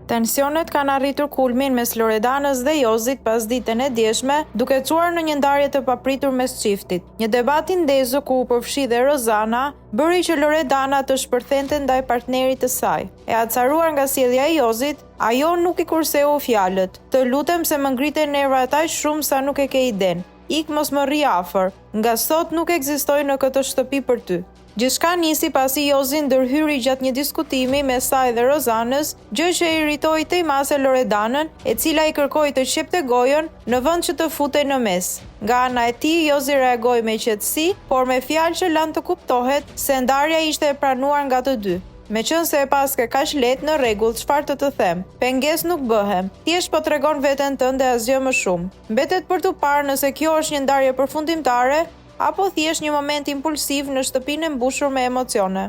Tensionet kanë arritur kulmin mes Loredanës dhe Jozit pas ditën e djeshme, duke çuar në një ndarje të papritur mes çiftit. Një debat i ndezur ku u përfshi dhe Rozana bëri që Loredana të shpërthente ndaj partnerit të saj. E acaruar nga sjellja e Jozit, ajo nuk i kurseu fjalët. Të lutem se më ngriten nervat aq shumë sa nuk e ke iden. Ik mos më rri afër, nga sot nuk ekzistoj në këtë shtëpi për ty. Gjithçka nisi pasi Jozi ndërhyri gjatë një diskutimi mes saj dhe Rozanës, gjë që irritoi tejmase Loredanën, e cila i kërkoi të qepte gojën në vend që të futej në mes. Nga ana e tij, Jozi reagoi me qetësi, por me fjalë që lanë të kuptohet se ndarja ishte e pranuar nga të dy. Meqense e paske kaq lehtë, në rregull, çfarë të them? Pengesë nuk bëhem. Thjesht po tregon veten tënde asgjë më shumë. Mbetet për të parë nëse kjo është një ndarje përfundimtare apo thjesht një moment impulsiv në shtëpinë e mbushur me emocione.